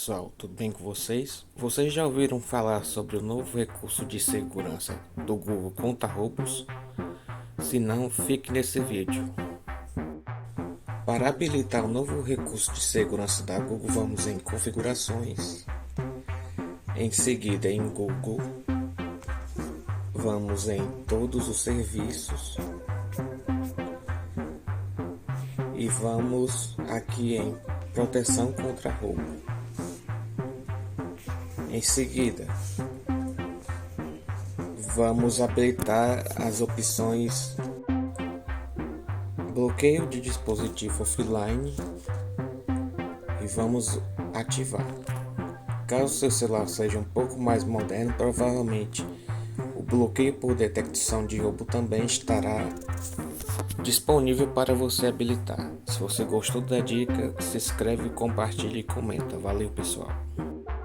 pessoal, tudo bem com vocês? Vocês já ouviram falar sobre o novo recurso de segurança do Google contra roubos? Se não, fique nesse vídeo. Para habilitar o novo recurso de segurança da Google, vamos em configurações, em seguida em Google, vamos em todos os serviços e vamos aqui em proteção contra roubo. Em seguida, vamos habilitar as opções bloqueio de dispositivo offline e vamos ativar. Caso seu celular seja um pouco mais moderno, provavelmente o bloqueio por detecção de roubo também estará disponível para você habilitar. Se você gostou da dica, se inscreve, compartilhe e comenta. Valeu, pessoal!